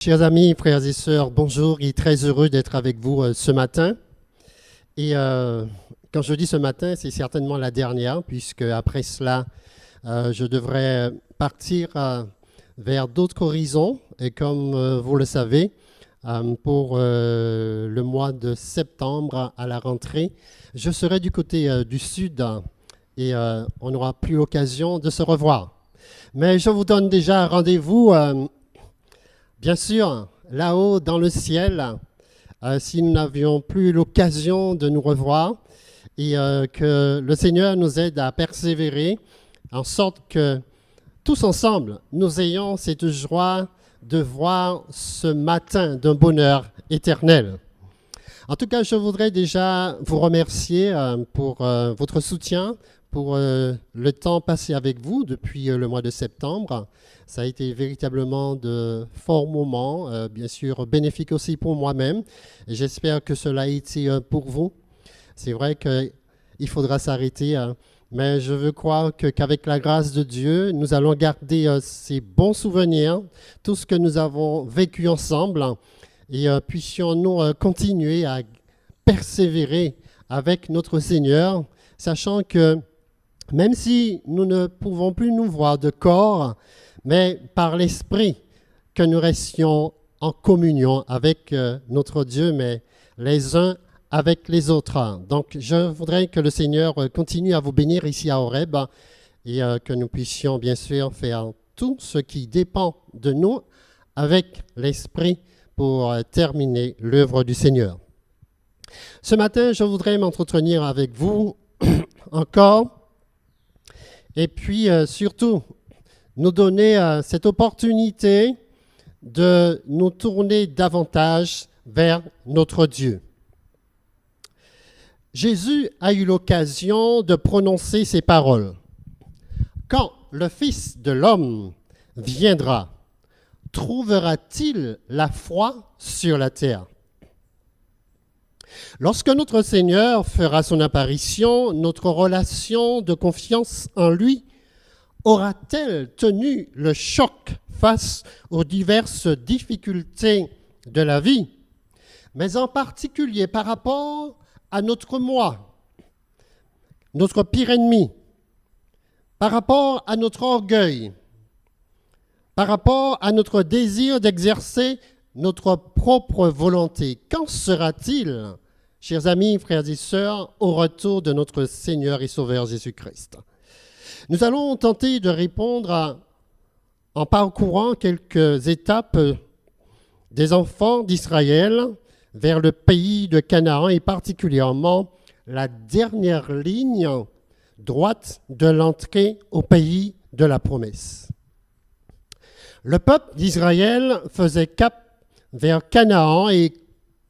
Chers amis, frères et sœurs, bonjour et très heureux d'être avec vous ce matin. Et quand je dis ce matin, c'est certainement la dernière, puisque après cela, je devrais partir vers d'autres horizons. Et comme vous le savez, pour le mois de septembre à la rentrée, je serai du côté du sud et on n'aura plus l'occasion de se revoir. Mais je vous donne déjà rendez-vous. Bien sûr, là-haut dans le ciel, si nous n'avions plus l'occasion de nous revoir et que le Seigneur nous aide à persévérer en sorte que tous ensemble, nous ayons cette joie de voir ce matin d'un bonheur éternel. En tout cas, je voudrais déjà vous remercier pour votre soutien, pour le temps passé avec vous depuis le mois de septembre. Ça a été véritablement de forts moments, bien sûr bénéfiques aussi pour moi-même. Et j'espère que cela a été pour vous. C'est vrai qu'il faudra s'arrêter, mais je veux croire qu'avec la grâce de Dieu, nous allons garder ces bons souvenirs, tout ce que nous avons vécu ensemble, et puissions-nous continuer à persévérer avec notre Seigneur, sachant que même si nous ne pouvons plus nous voir de corps, mais par l'Esprit, que nous restions en communion avec notre Dieu, mais les uns avec les autres. Donc, je voudrais que le Seigneur continue à vous bénir ici à Horeb et que nous puissions bien sûr faire tout ce qui dépend de nous avec l'Esprit pour terminer l'œuvre du Seigneur. Ce matin, je voudrais m'entretenir avec vous encore et puis surtout nous donner cette opportunité de nous tourner davantage vers notre Dieu. Jésus a eu l'occasion de prononcer ces paroles. Quand le Fils de l'homme viendra, trouvera-t-il la foi sur la terre? Lorsque notre Seigneur fera son apparition, notre relation de confiance en lui aura-t-elle tenu le choc face aux diverses difficultés de la vie, mais en particulier par rapport à notre moi, notre pire ennemi, par rapport à notre orgueil, par rapport à notre désir d'exercer notre propre volonté? Qu'en sera-t-il, chers amis, frères et sœurs, au retour de notre Seigneur et Sauveur Jésus-Christ? Nous allons tenter de répondre en parcourant quelques étapes des enfants d'Israël vers le pays de Canaan et particulièrement la dernière ligne droite de l'entrée au pays de la promesse. Le peuple d'Israël faisait cap vers Canaan et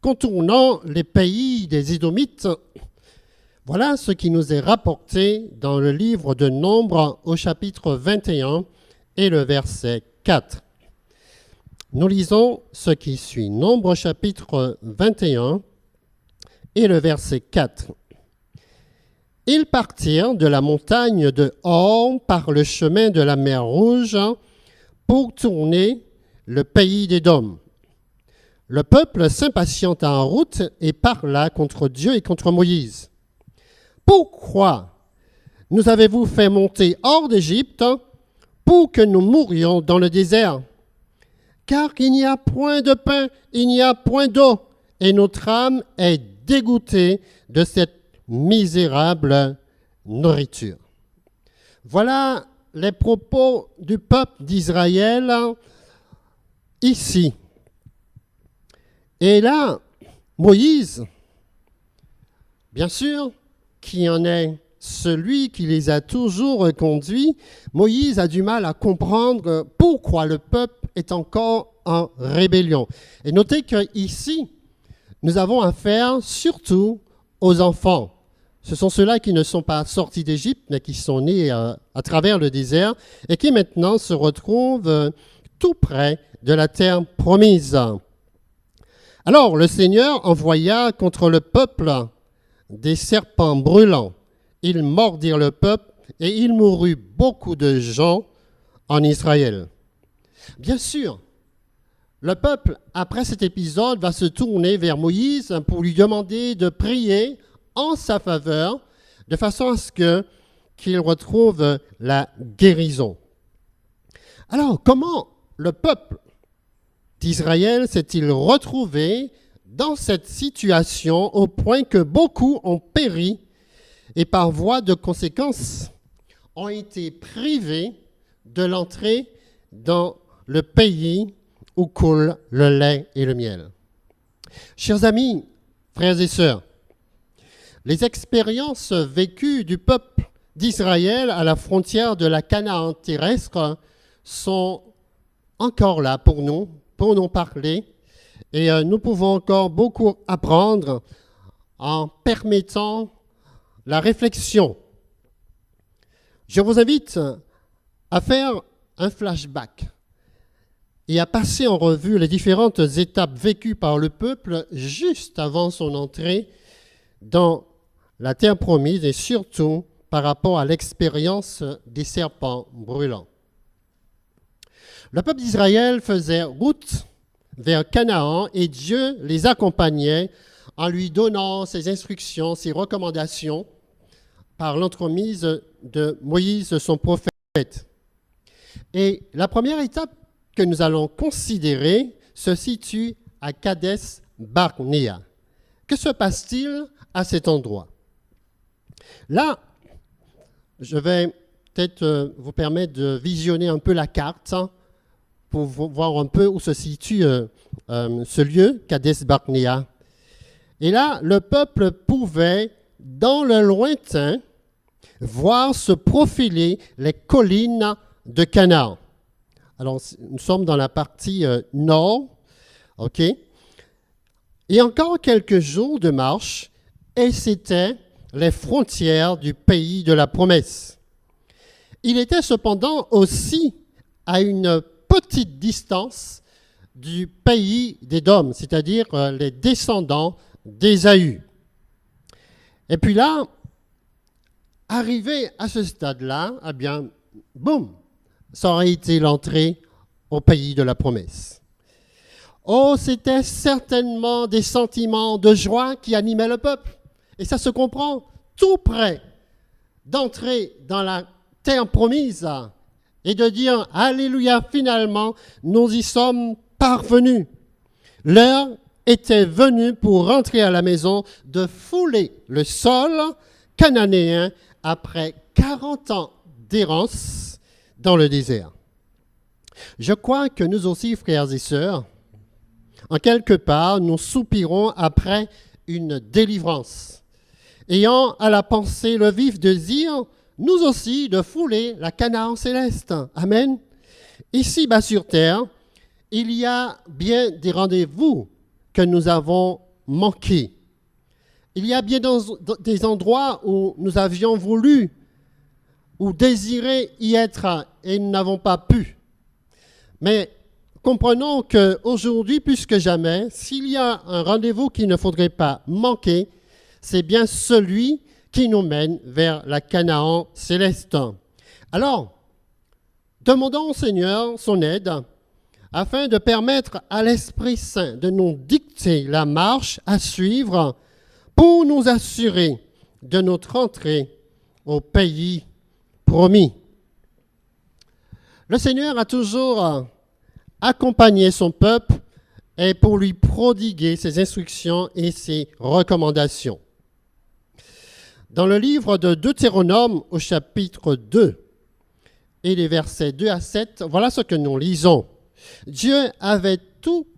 contournant les pays des Édomites. Voilà ce qui nous est rapporté dans le livre de Nombres au chapitre 21 et le verset 4. Nous lisons ce qui suit. Nombres chapitre 21 et le verset 4. Ils partirent de la montagne de Hor par le chemin de la mer Rouge pour tourner le pays d'Édom. Le peuple s'impatienta en route et parla contre Dieu et contre Moïse. Pourquoi nous avez-vous fait monter hors d'Égypte pour que nous mourions dans le désert? Car il n'y a point de pain, il n'y a point d'eau, et notre âme est dégoûtée de cette misérable nourriture. Voilà les propos du peuple d'Israël ici. Et là, Moïse, bien sûr, qui en est celui qui les a toujours conduits, Moïse a du mal à comprendre pourquoi le peuple est encore en rébellion. Et notez qu'ici, nous avons affaire surtout aux enfants. Ce sont ceux-là qui ne sont pas sortis d'Égypte, mais qui sont nés à travers le désert et qui maintenant se retrouvent tout près de la terre promise. Alors, le Seigneur envoya contre le peuple des serpents brûlants. Ils mordirent le peuple et il mourut beaucoup de gens en Israël. Bien sûr, le peuple, après cet épisode, va se tourner vers Moïse pour lui demander de prier en sa faveur, de façon à ce qu'il retrouve la guérison. Alors, comment le peuple d'Israël s'est-il retrouvé dans cette situation au point que beaucoup ont péri et par voie de conséquence ont été privés de l'entrée dans le pays où coule le lait et le miel? Chers amis, frères et sœurs, les expériences vécues du peuple d'Israël à la frontière de la Canaan terrestre sont encore là pour nous parler, et nous pouvons encore beaucoup apprendre en permettant la réflexion. Je vous invite à faire un flashback et à passer en revue les différentes étapes vécues par le peuple juste avant son entrée dans la terre promise, et surtout par rapport à l'expérience des serpents brûlants. Le peuple d'Israël faisait route vers Canaan et Dieu les accompagnait en lui donnant ses instructions, ses recommandations par l'entremise de Moïse, son prophète. Et la première étape que nous allons considérer se situe à Kadès Barnéa. Que se passe-t-il à cet endroit? Là, je vais peut-être vous permettre de visionner un peu la carte pour voir un peu où se situe ce lieu, Kadès Barnéa. Et là, le peuple pouvait, dans le lointain, voir se profiler les collines de Canaan. Alors, nous sommes dans la partie nord, ok? Et encore quelques jours de marche, et c'était les frontières du pays de la promesse. Il était cependant aussi à une petite distance du pays d'Édom, c'est-à-dire les descendants d'Ésaü. Et puis là, arrivé à ce stade-là, eh bien, boum, ça aurait été l'entrée au pays de la promesse. Oh, c'était certainement des sentiments de joie qui animaient le peuple. Et ça se comprend, tout près d'entrer dans la terre promise et de dire « Alléluia, finalement, nous y sommes parvenus ». L'heure était venue pour rentrer à la maison, de fouler le sol cananéen après 40 ans d'errance dans le désert. Je crois que nous aussi, frères et sœurs, en quelque part, nous soupirons après une délivrance, ayant à la pensée le vif désir, nous aussi, de fouler la Canaan céleste. Amen. Ici-bas sur terre, il y a bien des rendez-vous que nous avons manqués. Il y a bien des endroits où nous avions voulu ou désiré y être et nous n'avons pas pu. Mais comprenons qu'aujourd'hui, plus que jamais, s'il y a un rendez-vous qu'il ne faudrait pas manquer, c'est bien celui qui nous mène vers la Canaan céleste. Alors, demandons au Seigneur son aide afin de permettre à l'Esprit Saint de nous dicter la marche à suivre pour nous assurer de notre entrée au pays promis. Le Seigneur a toujours accompagné son peuple et pour lui prodiguer ses instructions et ses recommandations. Dans le livre de Deutéronome au chapitre 2 et les versets 2 à 7, voilà ce que nous lisons. Dieu avait tout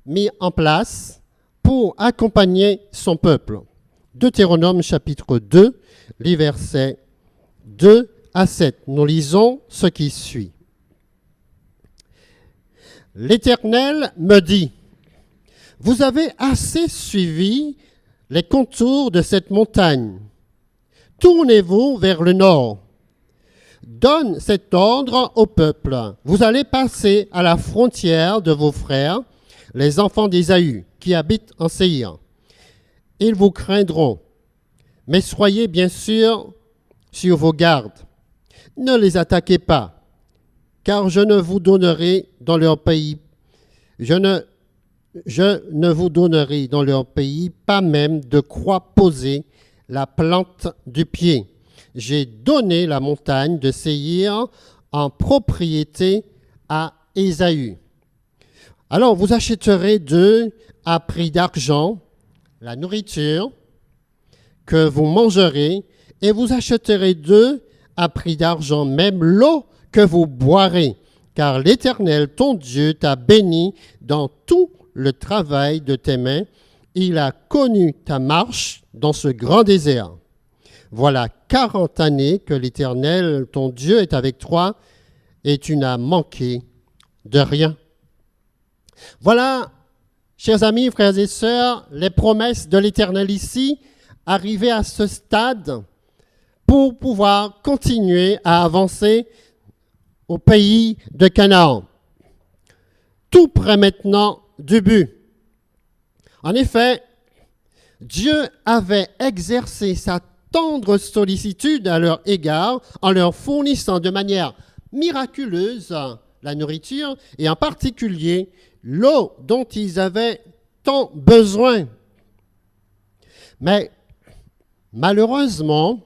mis en place pour accompagner son peuple. Deutéronome chapitre 2, les versets 2 à 7. Nous lisons ce qui suit. L'Éternel me dit, « Vous avez assez suivi les contours de cette montagne. Tournez-vous vers le nord. Donne cet ordre au peuple. Vous allez passer à la frontière de vos frères, les enfants d'Ésaü, qui habitent en Séir. Ils vous craindront. Mais soyez bien sûr sur vos gardes. Ne les attaquez pas, car je ne vous donnerai dans leur pays Je ne vous donnerai dans leur pays pas même de quoi poser la plante du pied. J'ai donné la montagne de Séhir en propriété à Ésaü. Alors vous achèterez d'eux à prix d'argent la nourriture que vous mangerez, et vous achèterez d'eux à prix d'argent même l'eau que vous boirez, car l'Éternel, ton Dieu, t'a béni dans tout le travail de tes mains. Il a connu ta marche dans ce grand désert. Voilà 40 années que l'Éternel, ton Dieu, est avec toi, et tu n'as manqué de rien. Voilà, chers amis, frères et sœurs, les promesses de l'Éternel ici, arrivées à ce stade pour pouvoir continuer à avancer au pays de Canaan. Tout près maintenant du but. En effet, Dieu avait exercé sa tendre sollicitude à leur égard en leur fournissant de manière miraculeuse la nourriture et en particulier l'eau dont ils avaient tant besoin. Mais malheureusement,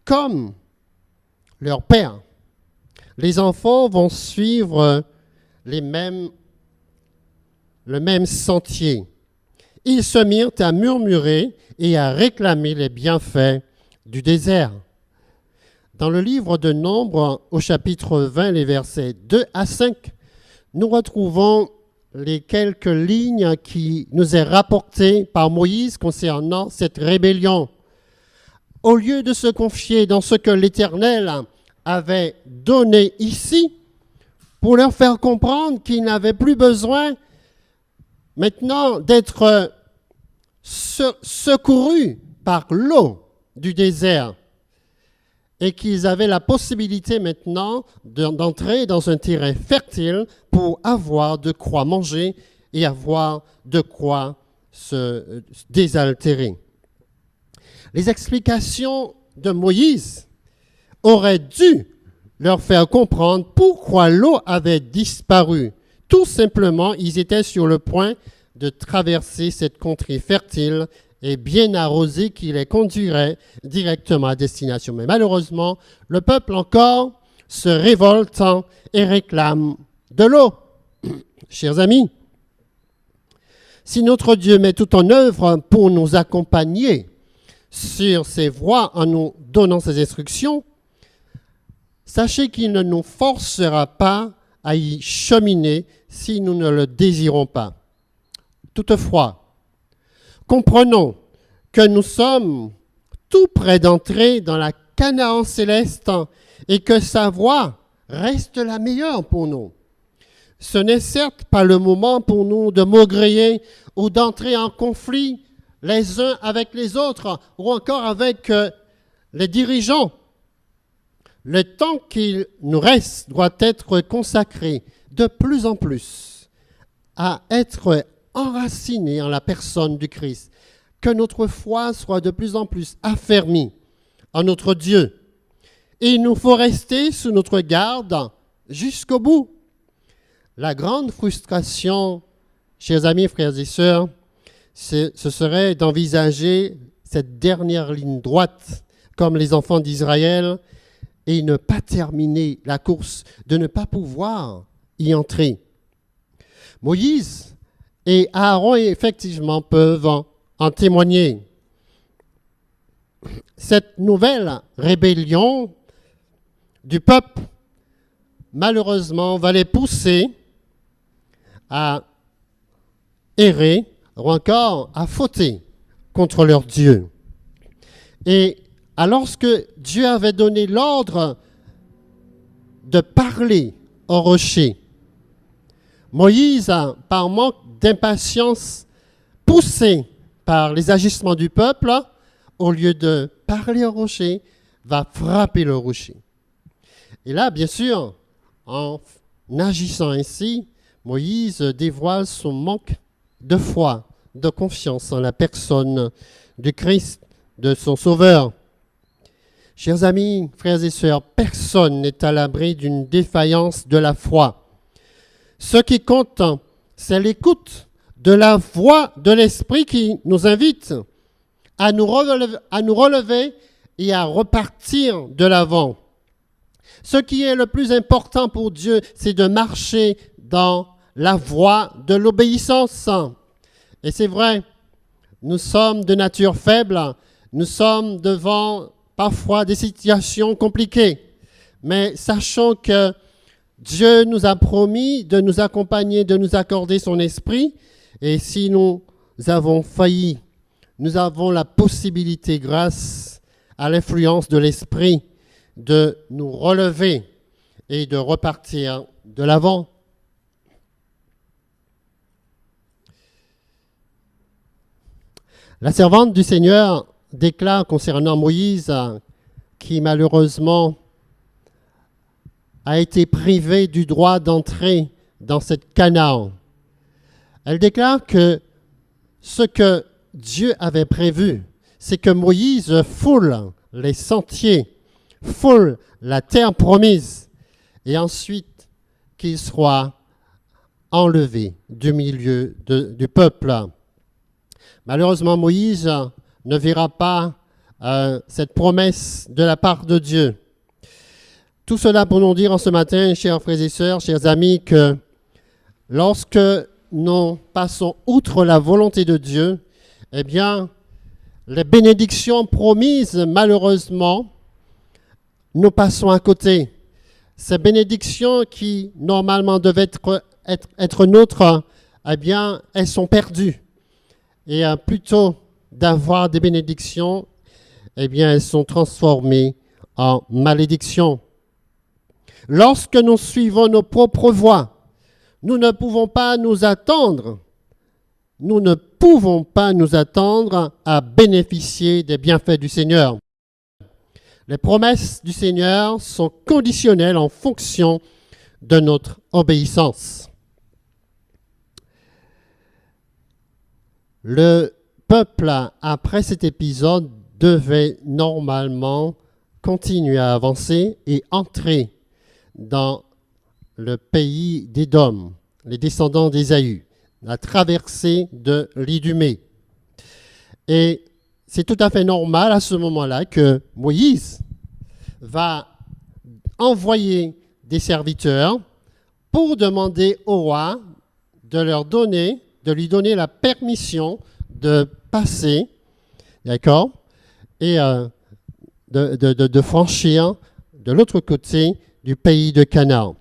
comme leur père, les enfants vont suivre le même sentier. Ils se mirent à murmurer et à réclamer les bienfaits du désert. Dans le livre de Nombres, au chapitre 20, les versets 2 à 5, nous retrouvons les quelques lignes qui nous est rapportées par Moïse concernant cette rébellion. Au lieu de se confier dans ce que l'Éternel avait donné ici, pour leur faire comprendre qu'ils n'avaient plus besoin maintenant d'être secourus par l'eau du désert et qu'ils avaient la possibilité maintenant d'entrer dans un terrain fertile pour avoir de quoi manger et avoir de quoi se désaltérer. Les explications de Moïse auraient dû leur faire comprendre pourquoi l'eau avait disparu. Tout simplement, ils étaient sur le point de traverser cette contrée fertile et bien arrosée qui les conduirait directement à destination. Mais malheureusement, le peuple encore se révolte et réclame de l'eau. Chers amis, si notre Dieu met tout en œuvre pour nous accompagner sur ses voies en nous donnant ses instructions, sachez qu'il ne nous forcera pas à y cheminer si nous ne le désirons pas. Toutefois, comprenons que nous sommes tout près d'entrer dans la Canaan céleste et que sa voie reste la meilleure pour nous. Ce n'est certes pas le moment pour nous de maugréer ou d'entrer en conflit les uns avec les autres ou encore avec les dirigeants. Le temps qu'il nous reste doit être consacré de plus en plus à être enraciné en la personne du Christ, que notre foi soit de plus en plus affermie en notre Dieu. Et il nous faut rester sous notre garde jusqu'au bout. La grande frustration, chers amis, frères et sœurs, ce serait d'envisager cette dernière ligne droite comme les enfants d'Israël et ne pas terminer la course, de ne pas pouvoir y entrer. Moïse et Aaron, effectivement, peuvent en témoigner. Cette nouvelle rébellion du peuple, malheureusement, va les pousser à errer ou encore à fauter contre leur Dieu. Et alors que Dieu avait donné l'ordre de parler au rocher, Moïse, par manque d'impatience, poussé par les agissements du peuple, au lieu de parler au rocher, va frapper le rocher. Et là, bien sûr, en agissant ainsi, Moïse dévoile son manque de foi, de confiance en la personne du Christ, de son Sauveur. Chers amis, frères et sœurs, personne n'est à l'abri d'une défaillance de la foi. Ce qui compte, C'est l'écoute de la voix de l'Esprit qui nous invite à nous relever et à repartir de l'avant. Ce qui est le plus important pour Dieu, c'est de marcher dans la voie de l'obéissance. Et c'est vrai, nous sommes de nature faible, nous sommes devant parfois des situations compliquées, mais sachons que Dieu nous a promis de nous accompagner, de nous accorder son esprit, et si nous avons failli, nous avons la possibilité, grâce à l'influence de l'esprit, de nous relever et de repartir de l'avant. La servante du Seigneur déclare concernant Moïse, qui malheureusement a été privé du droit d'entrer dans cette Canaan. Elle déclare que ce que Dieu avait prévu, c'est que Moïse foule les sentiers, foule la terre promise, et ensuite qu'il soit enlevé du milieu du peuple. Malheureusement, Moïse ne verra pas cette promesse de la part de Dieu. Tout cela pour nous dire en ce matin, chers frères et sœurs, chers amis, que lorsque nous passons outre la volonté de Dieu, eh bien, les bénédictions promises, malheureusement, nous passons à côté. Ces bénédictions qui, normalement, devaient être nôtres, eh bien, elles sont perdues. Et plutôt d'avoir des bénédictions, eh bien, elles sont transformées en malédictions. Lorsque nous suivons nos propres voies, nous ne pouvons pas nous attendre à bénéficier des bienfaits du Seigneur. Les promesses du Seigneur sont conditionnelles en fonction de notre obéissance. Le peuple, après cet épisode, devait normalement continuer à avancer et entrer dans le pays d'Édom, les descendants d'Ésaü, la traversée de l'Idumée. Et c'est tout à fait normal à ce moment-là que Moïse va envoyer des serviteurs pour demander au roi de lui donner la permission de passer, d'accord, et de franchir de l'autre côté du pays de Canaan.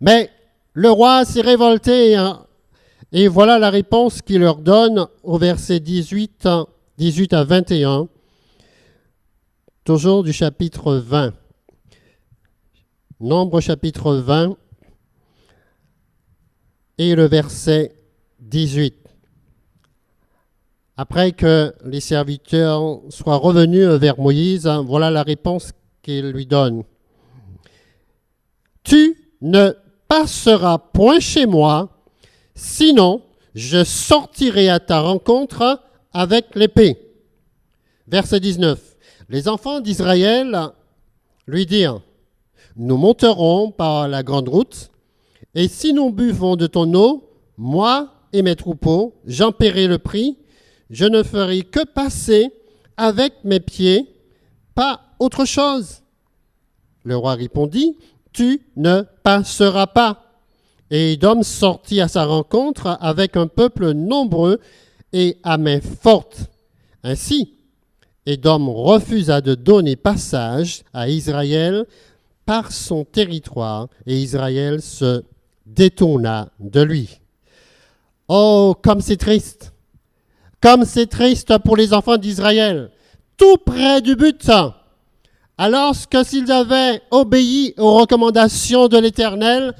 Mais le roi s'est révolté, et voilà la réponse qu'il leur donne au verset 18 à 21, toujours du chapitre 20. Nombre chapitre 20 et le verset 18. Après que les serviteurs soient revenus vers Moïse, voilà la réponse qu'il lui donne. « Tu ne passeras point chez moi, sinon je sortirai à ta rencontre avec l'épée. » Verset 19. Les enfants d'Israël lui dirent, « Nous monterons par la grande route, et si nous buvons de ton eau, moi et mes troupeaux, j'en paierai le prix, je ne ferai que passer avec mes pieds, pas autre chose. » Le roi répondit, « Tu ne passeras pas. » Et Édom sortit à sa rencontre avec un peuple nombreux et à main forte. Ainsi, Édom refusa de donner passage à Israël par son territoire, et Israël se détourna de lui. Oh, comme c'est triste! Comme c'est triste pour les enfants d'Israël, tout près du but. Alors que s'ils avaient obéi aux recommandations de l'Éternel,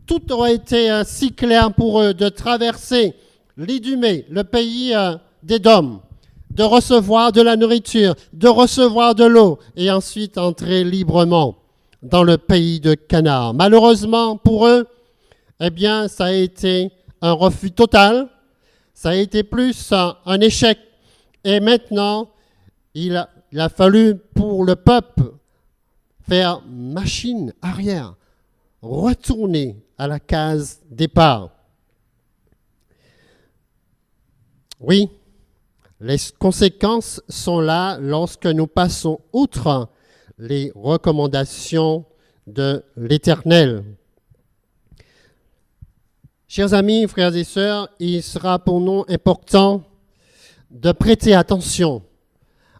tout aurait été si clair pour eux de traverser l'Idumée, le pays d'Édom, de recevoir de la nourriture, de recevoir de l'eau et ensuite entrer librement dans le pays de Canaan. Malheureusement pour eux, eh bien, ça a été un refus total, ça a été plus un échec. Et maintenant, il a fallu pour le peuple faire machine arrière, retourner à la case départ. Oui, les conséquences sont là lorsque nous passons outre les recommandations de l'Éternel. Chers amis, frères et sœurs, il sera pour nous important de prêter attention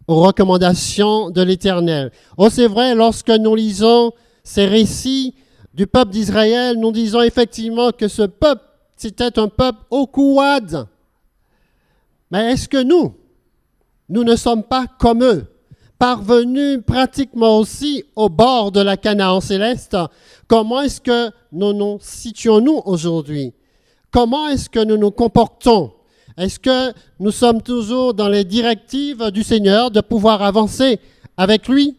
aux recommandations de l'Éternel. Oh, c'est vrai, lorsque nous lisons ces récits du peuple d'Israël, nous disons effectivement que ce peuple, c'était un peuple au couade. Mais est-ce que nous ne sommes pas comme eux, parvenus pratiquement aussi au bord de la Canaan céleste? Comment est-ce que nous nous situons-nous aujourd'hui? Comment est-ce que nous nous comportons? Est-ce que nous sommes toujours dans les directives du Seigneur de pouvoir avancer avec lui?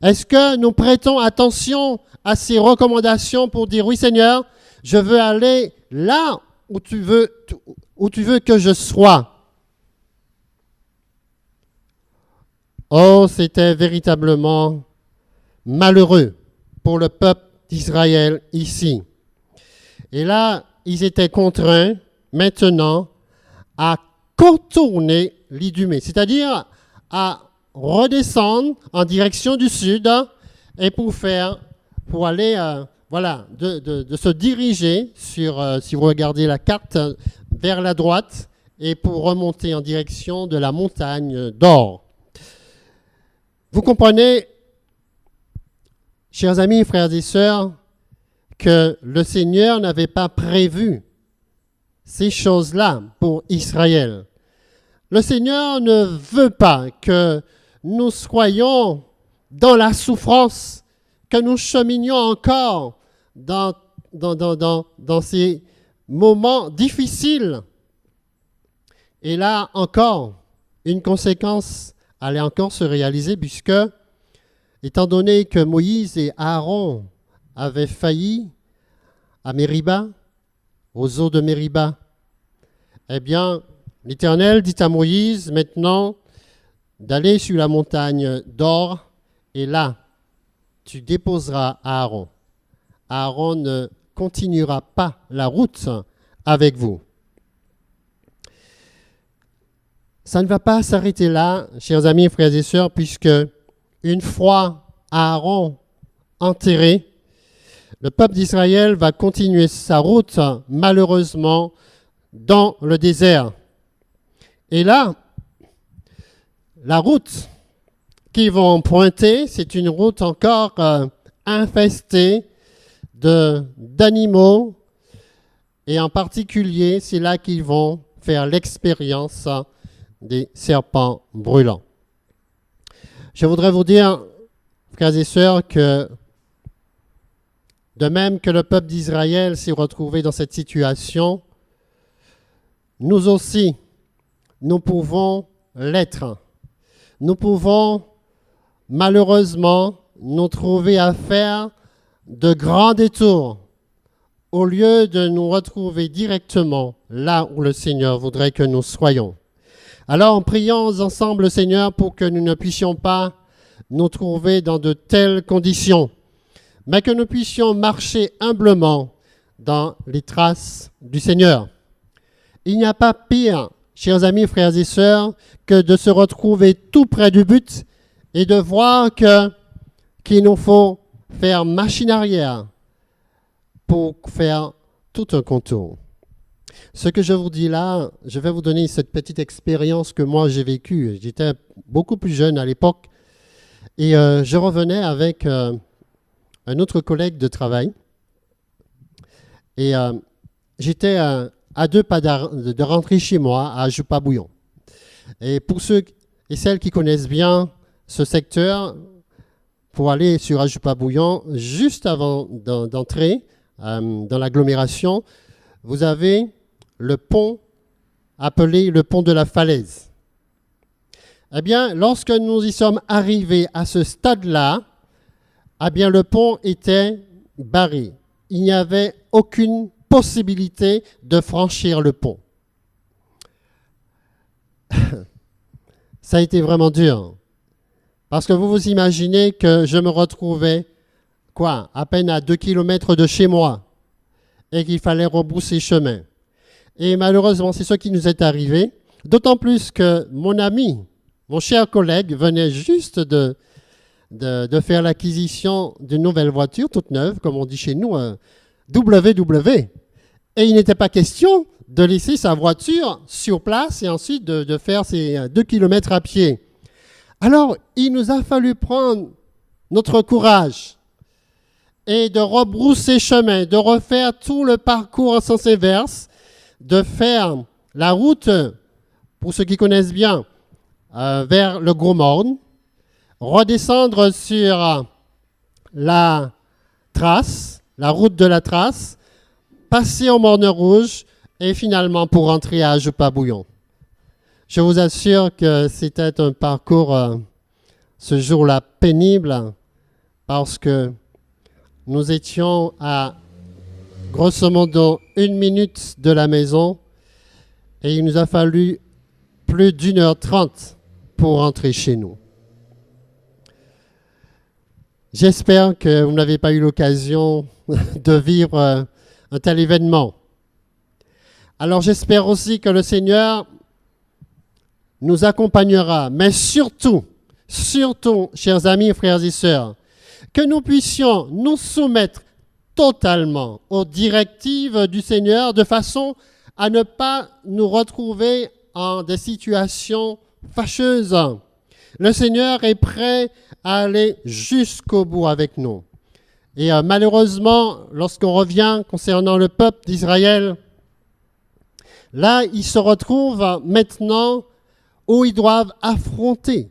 Est-ce que nous prêtons attention à ses recommandations pour dire, oui Seigneur, je veux aller là où tu veux que je sois? Oh, c'était véritablement malheureux pour le peuple d'Israël ici. Et là, ils étaient contraints maintenant à contourner l'Idumée, c'est-à-dire à redescendre en direction du sud et pour aller de se diriger sur, si vous regardez la carte, vers la droite et pour remonter en direction de la montagne d'Or. Vous comprenez, chers amis, frères et sœurs, que le Seigneur n'avait pas prévu ces choses-là pour Israël. Le Seigneur ne veut pas que nous soyons dans la souffrance, que nous cheminions encore dans ces moments difficiles. Et là encore, une conséquence allait encore se réaliser puisque, étant donné que Moïse et Aaron avaient failli à Mériba, aux eaux de Mériba, eh bien, l'Éternel dit à Moïse maintenant d'aller sur la montagne d'Or et là, tu déposeras Aaron. Aaron ne continuera pas la route avec vous. Ça ne va pas s'arrêter là, chers amis, frères et sœurs, puisque une fois Aaron enterré, le peuple d'Israël va continuer sa route, malheureusement, dans le désert. Et là, la route qu'ils vont emprunter, c'est une route encore infestée d'animaux. Et en particulier, c'est là qu'ils vont faire l'expérience des serpents brûlants. Je voudrais vous dire, frères et sœurs, que de même que le peuple d'Israël s'est retrouvé dans cette situation, nous aussi, nous pouvons l'être. Nous pouvons malheureusement nous trouver à faire de grands détours au lieu de nous retrouver directement là où le Seigneur voudrait que nous soyons. Alors, prions ensemble le Seigneur pour que nous ne puissions pas nous trouver dans de telles conditions, mais que nous puissions marcher humblement dans les traces du Seigneur. Il n'y a pas pire, chers amis, frères et sœurs, que de se retrouver tout près du but et de voir qu'il nous faut faire machine arrière pour faire tout un contour. Ce que je vous dis là, je vais vous donner cette petite expérience que moi j'ai vécue. J'étais beaucoup plus jeune à l'époque et je revenais avec un autre collègue de travail. Et j'étais à 2 pas de rentrer chez moi à Ajoupa-Bouillon. Et pour ceux et celles qui connaissent bien ce secteur, pour aller sur Ajoupa-Bouillon, juste avant d'entrer dans l'agglomération, vous avez le pont appelé le pont de la Falaise. Eh bien, lorsque nous y sommes arrivés à ce stade-là, eh bien, le pont était barré. Il n'y avait aucune possibilité de franchir le pont. Ça a été vraiment dur. Parce que vous vous imaginez que je me retrouvais, à peine à 2 kilomètres de chez moi, et qu'il fallait rebrousser chemin. Et malheureusement, c'est ce qui nous est arrivé. D'autant plus que mon ami, mon cher collègue, venait juste de faire l'acquisition d'une nouvelle voiture toute neuve, comme on dit chez nous, WW. Et il n'était pas question de laisser sa voiture sur place et ensuite de faire ses 2 kilomètres à pied. Alors, il nous a fallu prendre notre courage et de rebrousser chemin, de refaire tout le parcours en sens inverse, de faire la route, pour ceux qui connaissent bien, vers le Gros Morne, redescendre sur la trace, la route de la trace, passer au Morne Rouge et finalement pour rentrer à Jupa-Bouillon. Je vous assure que c'était un parcours ce jour-là pénible parce que nous étions à grosso modo 1 minute de la maison et il nous a fallu plus d'1h30 pour rentrer chez nous. J'espère que vous n'avez pas eu l'occasion de vivre un tel événement. Alors j'espère aussi que le Seigneur nous accompagnera, mais surtout, chers amis, frères et sœurs, que nous puissions nous soumettre totalement aux directives du Seigneur de façon à ne pas nous retrouver en des situations fâcheuses. Le Seigneur est prêt à aller jusqu'au bout avec nous. Et malheureusement, lorsqu'on revient concernant le peuple d'Israël, là, ils se retrouvent maintenant où ils doivent affronter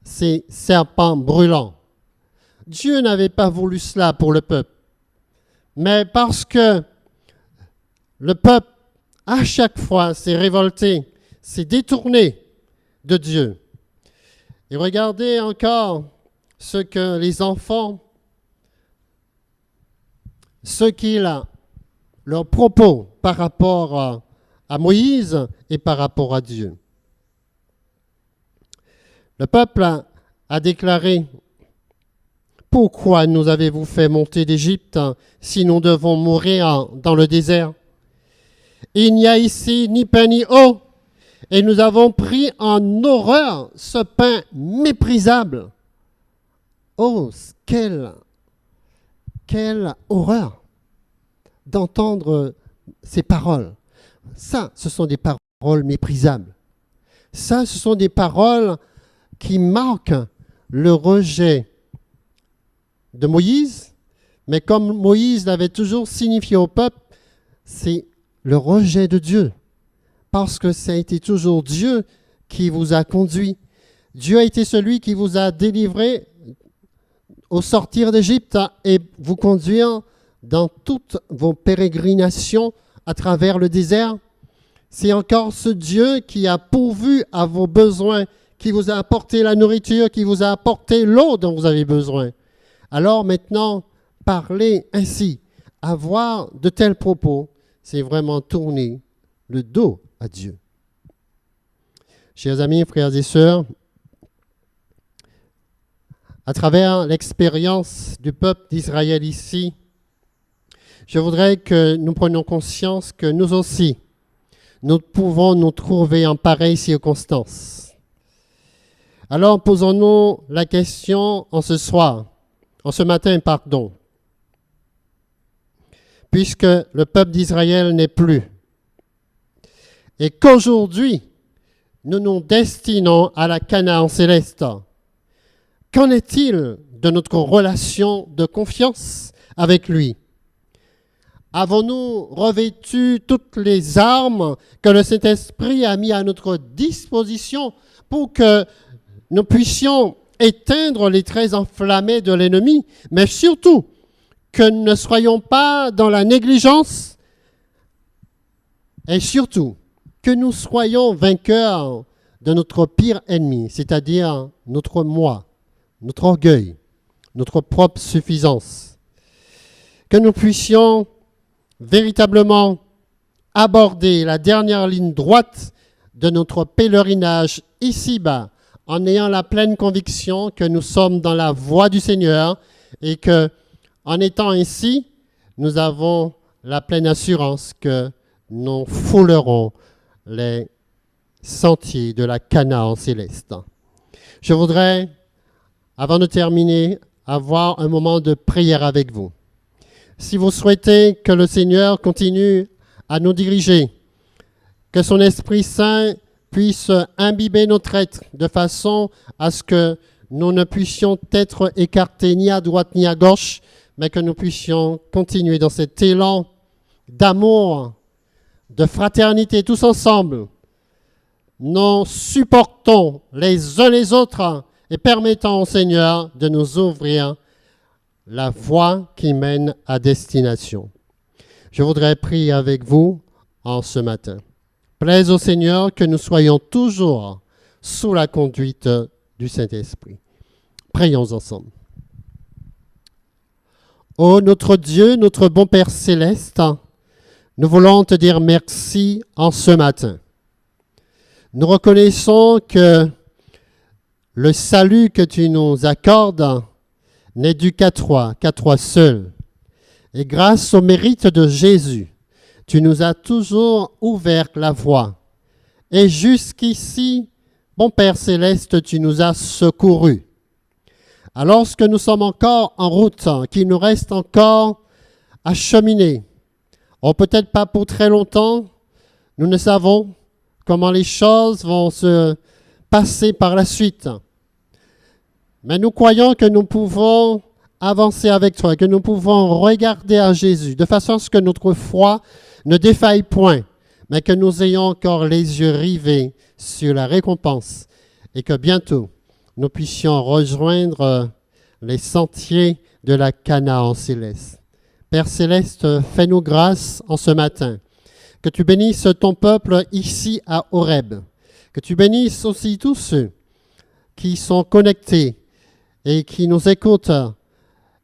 ces serpents brûlants. Dieu n'avait pas voulu cela pour le peuple. Mais parce que le peuple, à chaque fois, s'est révolté, s'est détourné de Dieu. Et regardez encore ce que les enfants, leurs propos par rapport à Moïse et par rapport à Dieu. Le peuple a déclaré « Pourquoi nous avez-vous fait monter d'Égypte si nous devons mourir dans le désert? Il n'y a ici ni pain ni eau, et nous avons pris en horreur ce pain méprisable. » Oh, quelle horreur d'entendre ces paroles. Ça, ce sont des paroles méprisables. Ça, ce sont des paroles qui marquent le rejet de Moïse, mais comme Moïse l'avait toujours signifié au peuple, c'est le rejet de Dieu, parce que ça a été toujours Dieu qui vous a conduit. Dieu a été celui qui vous a délivré au sortir d'Égypte et vous conduire dans toutes vos pérégrinations à travers le désert. C'est encore ce Dieu qui a pourvu à vos besoins, qui vous a apporté la nourriture, qui vous a apporté l'eau dont vous avez besoin. Alors maintenant, parler ainsi, avoir de tels propos, c'est vraiment tourner le dos à Dieu. Chers amis, frères et sœurs, à travers l'expérience du peuple d'Israël ici, je voudrais que nous prenions conscience que nous aussi, nous pouvons nous trouver en pareille circonstance. Alors posons-nous la question en ce matin, puisque le peuple d'Israël n'est plus, et qu'aujourd'hui, nous nous destinons à la Canaan céleste. Qu'en est-il de notre relation de confiance avec lui? Avons-nous revêtu toutes les armes que le Saint-Esprit a mis à notre disposition pour que nous puissions éteindre les traits enflammés de l'ennemi, mais surtout que nous ne soyons pas dans la négligence et surtout que nous soyons vainqueurs de notre pire ennemi, c'est-à-dire notre moi, notre orgueil, notre propre suffisance. Que nous puissions véritablement aborder la dernière ligne droite de notre pèlerinage ici-bas, en ayant la pleine conviction que nous sommes dans la voie du Seigneur et que, en étant ainsi, nous avons la pleine assurance que nous foulerons les sentiers de la Canaan céleste. Je voudrais, avant de terminer, avoir un moment de prière avec vous. Si vous souhaitez que le Seigneur continue à nous diriger, que son Esprit Saint puisse imbiber notre être de façon à ce que nous ne puissions être écartés ni à droite ni à gauche, mais que nous puissions continuer dans cet élan d'amour, de fraternité, tous ensemble. Nous supportons les uns les autres et permettons au Seigneur de nous ouvrir la voie qui mène à destination. Je voudrais prier avec vous en ce matin. Plaise au Seigneur que nous soyons toujours sous la conduite du Saint-Esprit. Prions ensemble. Ô notre Dieu, notre bon Père céleste, nous voulons te dire merci en ce matin. Nous reconnaissons que le salut que tu nous accordes n'est dû qu'à toi seul. Et grâce au mérite de Jésus, tu nous as toujours ouvert la voie. Et jusqu'ici, bon Père céleste, tu nous as secourus. Alors que nous sommes encore en route, qu'il nous reste encore à cheminer, peut-être pas pour très longtemps, nous ne savons comment les choses vont se passer par la suite. Mais nous croyons que nous pouvons avancer avec toi, que nous pouvons regarder à Jésus, de façon à ce que notre foi ne défaille point, mais que nous ayons encore les yeux rivés sur la récompense et que bientôt nous puissions rejoindre les sentiers de la Canaan céleste. Père céleste, fais-nous grâce en ce matin. Que tu bénisses ton peuple ici à Horeb. Que tu bénisses aussi tous ceux qui sont connectés et qui nous écoutent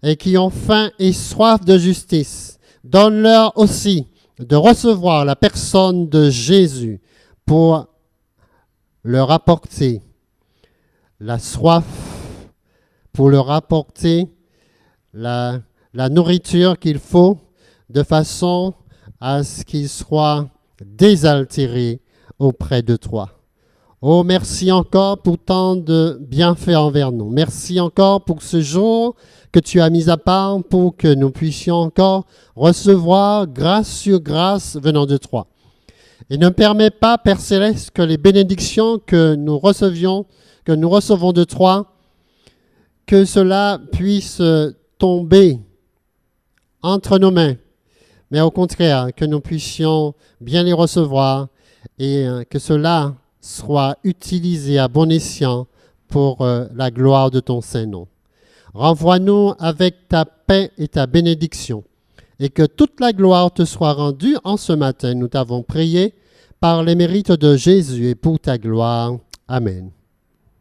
et qui ont faim et soif de justice. Donne-leur aussi de recevoir la personne de Jésus pour leur apporter la soif, pour leur apporter la nourriture qu'il faut de façon à ce qu'ils soient désaltérés auprès de toi. Oh, merci encore pour tant de bienfaits envers nous. Merci encore pour ce jour que tu as mis à part pour que nous puissions encore recevoir grâce sur grâce venant de toi. Et ne permets pas, Père Céleste, que les bénédictions que nous recevons de toi, que cela puisse tomber entre nos mains, mais au contraire, que nous puissions bien les recevoir et que cela soit utilisé à bon escient pour la gloire de ton Saint-Nom. Renvoie-nous avec ta paix et ta bénédiction, et que toute la gloire te soit rendue en ce matin. Nous t'avons prié par les mérites de Jésus et pour ta gloire. Amen.